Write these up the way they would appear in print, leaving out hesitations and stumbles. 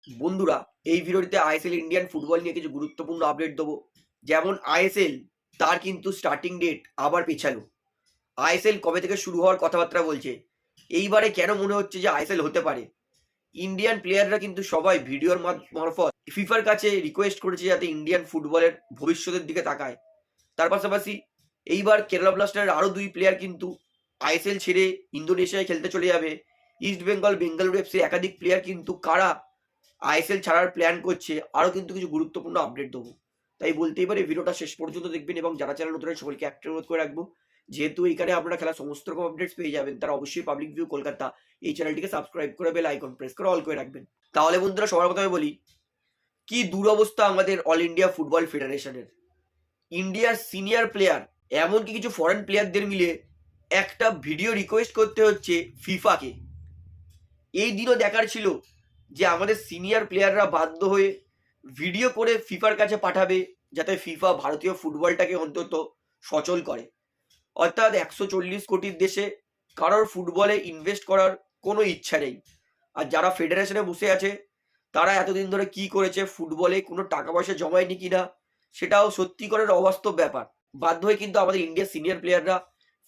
বন্ধুরা, এই ভিডিওটিতে আইএসএল ইন্ডিয়ান ফুটবল নিয়ে কিছু গুরুত্বপূর্ণ আপডেট দেবো। যেমন আইএসএল তার কিন্তু স্টার্টিং ডেট আবার পেছালো। আইএসএল কবে থেকে শুরু হওয়ার কথাবার্তা বলছে। এইবারে কেন মনে হচ্ছে যে আইএসএল হতে পারে? ইন্ডিয়ান প্লেয়াররা কিন্তু সবাই ভিডিওর মারফত ফিফার কাছে রিকোয়েস্ট করেছে যাতে ইন্ডিয়ান ফুটবলের ভবিষ্যতের দিকে তাকায়। তার পাশাপাশি এইবার কেরালা ব্লাস্টারের আরও দুই প্লেয়ার কিন্তু আইএসএল ছেড়ে ইন্দোনেশিয়ায় খেলতে চলে যাবে। ইস্ট বেঙ্গল বেঙ্গালুরু এফসি একাধিক প্লেয়ার কিন্তু কারা আইএসএল ছাড়ার প্ল্যান করছে, আরও কিন্তু কিছু গুরুত্বপূর্ণ আপডেট দেবো। তাই বলতেই পারে ভিডিওটা শেষ পর্যন্ত দেখবেন এবং যারা চ্যানেল নতুন সকলকে একটা অনুরোধ করে রাখবো, যেহেতু এইখানে আপনারা খেলার সমস্ত রকম আপডেটস পেয়ে যাবেন, তারা অবশ্যই পাবলিক ভিউ কলকাতা এই চ্যানেলটিকে সাবস্ক্রাইব করে বেল আইকন প্রেস করে অল করে রাখবেন। তাহলে বন্ধুরা, সবার প্রথমে বলি কি দুরবস্থা আমাদের অল ইন্ডিয়া ফুটবল ফেডারেশনের। ইন্ডিয়ার সিনিয়র প্লেয়ার এমনকি কিছু ফরেন প্লেয়ারদের মিলে একটা ভিডিও রিকোয়েস্ট করতে হচ্ছে ফিফাকে। এই দিনও দেখার ছিল যে আমাদের সিনিয়র প্লেয়াররা বাধ্য হয়ে ভিডিও করে ফিফার কাছে পাঠাবে, যাতে ফিফা ভারতীয় ফুটবলটাকে অন্তত সচল করে। অর্থাৎ 140 কোটির দেশে কারোর ফুটবলে ইনভেস্ট করার কোনো ইচ্ছা নেই। আর যারা ফেডারেশনে বসে আছে তারা এতদিন ধরে কি করেছে, ফুটবলে কোনো টাকা পয়সা জমায়নি কিনা সেটাও সত্যিকারের অবাস্তব ব্যাপার। বাধ্য হয়ে কিন্তু আমাদের ইন্ডিয়ার সিনিয়র প্লেয়াররা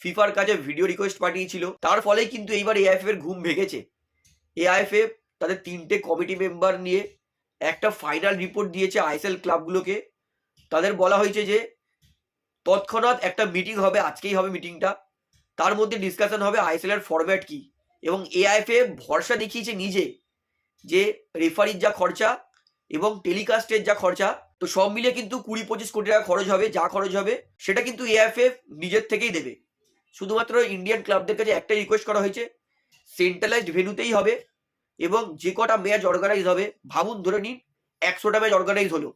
ফিফার কাছে ভিডিও রিকোয়েস্ট পাঠিয়েছিল। তার ফলে কিন্তু এইবার এআইএফ এর ঘুম ভেঙেছে। এআইএফএফ তাদের 3টে কমিটি মেম্বার নিয়ে একটা ফাইনাল রিপোর্ট দিয়েছে আইএসএল ক্লাবগুলোকে। তাদের বলা হয়েছে যে তৎক্ষণাৎ একটা মিটিং হবে, আজকেই হবে মিটিংটা। তার মধ্যে ডিসকাশন হবে আইএসএল এর ফরম্যাট কি। এবং এআইএফএফ ভরসা দেখিয়েছে নিজে যে রেফারির যা খরচা এবং টেলিকাস্টের যা খরচা, তো সব মিলিয়ে কিন্তু 20-25 কোটি টাকা খরচ হবে। যা খরচ হবে সেটা কিন্তু এআইএফএফ নিজের থেকেই দেবে। শুধুমাত্র ইন্ডিয়ান ক্লাবদের কাছে একটাই রিকোয়েস্ট করা হয়েছে, সেন্ট্রালাইজড ভেন্যুতেই হবে এবং যে কটা ম্যাচ অর্গানাইজ হবে, ভাবুন ধরে নিন 100টা ম্যাচ অর্গানাইজ হলো,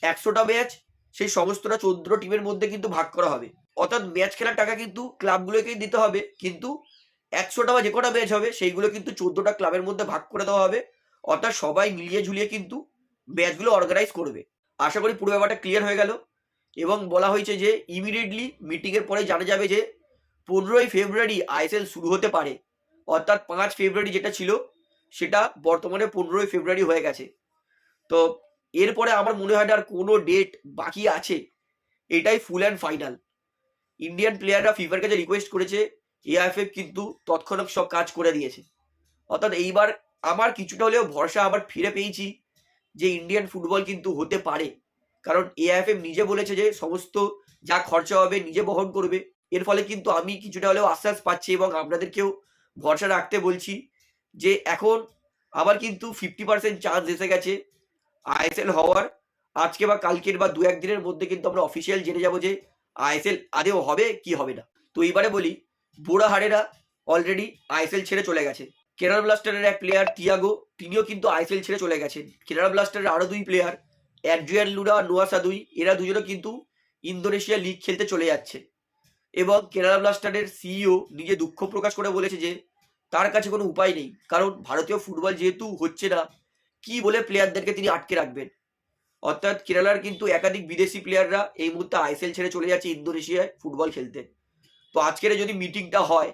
100টা ম্যাচ সেই সমস্তটা 14 টিমের মধ্যে কিন্তু ভাগ করা হবে। অর্থাৎ ম্যাচ খেলার টাকা কিন্তু ক্লাবগুলোকেই দিতে হবে, কিন্তু 100টা বা যে কটা ম্যাচ হবে সেইগুলো কিন্তু 14টা ক্লাবের মধ্যে ভাগ করে দেওয়া হবে। অর্থাৎ সবাই মিলিয়ে ঝুলিয়ে কিন্তু ম্যাচগুলো অর্গানাইজ করবে। আশা করি পুরো ব্যাপারটা ক্লিয়ার হয়ে গেল। এবং বলা হয়েছে যে ইমিডিয়েটলি মিটিংয়ের পরে জানা যাবে যে 15ই ফেব্রুয়ারি আইএসএল শুরু হতে পারে। অর্থাৎ 5 ফেব্রুয়ারি যেটা ছিল সেটা বর্তমানে 15ই ফেব্রুয়ারি হয়ে গেছে। তো এরপরে আমার মনে হয় না আর কোনো ডেট বাকি আছে, এটাই ফুল অ্যান্ড ফাইনাল। ইন্ডিয়ান প্লেয়াররা ফিফার কাছে রিকোয়েস্ট করেছে, এআইএফএফ কিন্তু তৎক্ষণাৎ সব কাজ করে দিয়েছে। অর্থাৎ এইবার আমার কিছুটা হলেও ভরসা আবার ফিরে পেয়েছি যে ইন্ডিয়ান ফুটবল কিন্তু হতে পারে। কারণ এআইএফএফ নিজে বলেছে যে সমস্ত যা খরচা হবে নিজে বহন করবে। এর ফলে কিন্তু আমি কিছুটা হলেও আশ্বাস পাচ্ছি এবং আপনাদেরকেও ভরসা রাখতে বলছি যে এখন আবার কিন্তু 50% চান্স এসে গেছে আইএসএল হওয়ার। আজকে বা কালকের বা 2-1 দিনের মধ্যে কিন্তু আমরা অফিসিয়াল জেনে যাবো যে আইএসএল আদেও হবে কি হবে না। তো এইবারে বলি, বুড়া হাড়েরা অলরেডি আইএসএল ছেড়ে চলে গেছে। কেরালা ব্লাস্টারের এক প্লেয়ার তিয়াগো, তিনিও কিন্তু আইএসএল ছেড়ে চলে গেছেন। কেরালা ব্লাস্টারের আরও দুই প্লেয়ার অ্যাড্রিয়ান লুনা, নোয়া সাদুই, এরা দুজনও কিন্তু ইন্দোনেশিয়া লিগ খেলতে চলে যাচ্ছে। এবং কেরালা ব্লাস্টারের সিইও নিজে দুঃখ প্রকাশ করে বলেছে যে তার কাছে কোনো উপায় নেই, কারণ ভারতীয় ফুটবল যেহেতু হচ্ছে না, কি বলে প্লেয়ারদেরকে তিনি আটকে রাখবেন। অর্থাৎ কেরালার কিন্তু একাধিক বিদেশি প্লেয়াররা এই মুহূর্তে আইএসএল ছেড়ে চলে যাচ্ছে ইন্দোনেশিয়ায় ফুটবল খেলতে। তো আজকের যদি মিটিংটা হয়,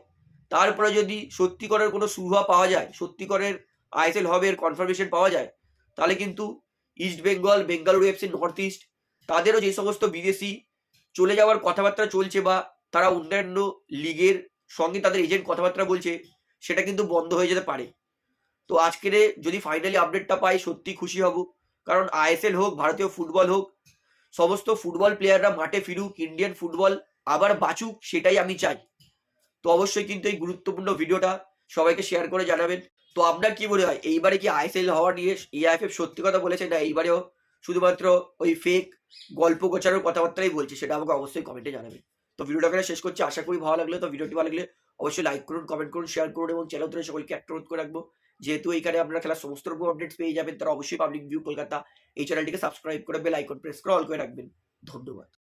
তারপরে যদি সত্যিকারের কোনো সুবিধা পাওয়া যায়, সত্যিকারের আইএসএল হবে এর কনফার্মেশন পাওয়া যায়, তাহলে কিন্তু east Bengal, Bengaluru FC, north east, তাদেরও যে সমস্ত বিদেশি চলে যাওয়ার কথাবার্তা চলছে বা তারা অন্যান্য লিগের সঙ্গে তাদের এজেন্ট কথাবার্তা বলছে, সেটা কিন্তু বন্ধ হয়ে যেতে পারে। তো আজকের যদি ফাইনালি আপডেটটা পাই সত্যি খুশি হব। কারণ আইএসএল হোক, ভারতীয় ফুটবল হোক, সমস্ত ফুটবল প্লেয়াররা মাঠে ফিরুক, ইন্ডিয়ান ফুটবল আবার বাঁচুক, সেটাই আমি চাই। তো অবশ্যই কিন্তু এই গুরুত্বপূর্ণ ভিডিওটা সবাইকে শেয়ার করে জানাবেন। তো আপনার কি মনে হয়, এইবারে কি আইএসএল হওয়া নিয়ে এআইএফএফ সত্যি কথা বলেছে, না এইবারেও শুধুমাত্র ওই ফেক গল্প গোছানোর কথাবার্তাই বলছে, সেটা আমাকে অবশ্যই কমেন্টে জানাবেন। তো ভিডিওটা এখানে শেষ করছি, আশা করি ভালো লাগলে। তো ভিডিওটি ভালো লাগলে অবশ্যই লাইক করুন, কমেন্ট করুন, শেয়ার করুন এবং চ্যানেল ধরে সকলকে একটা অনুরোধ করে রাখবো, যেহেতু এইখানে আপনারা খেলার সমস্ত রকম আপডেটস পেয়ে যাবেন, তারা অবশ্যই পাবলিক ভিউ কলকাতা এই চ্যানেলটিকে সাবস্ক্রাইব করে বেল আইকন প্রেস করে অল করে রাখবেন। ধন্যবাদ।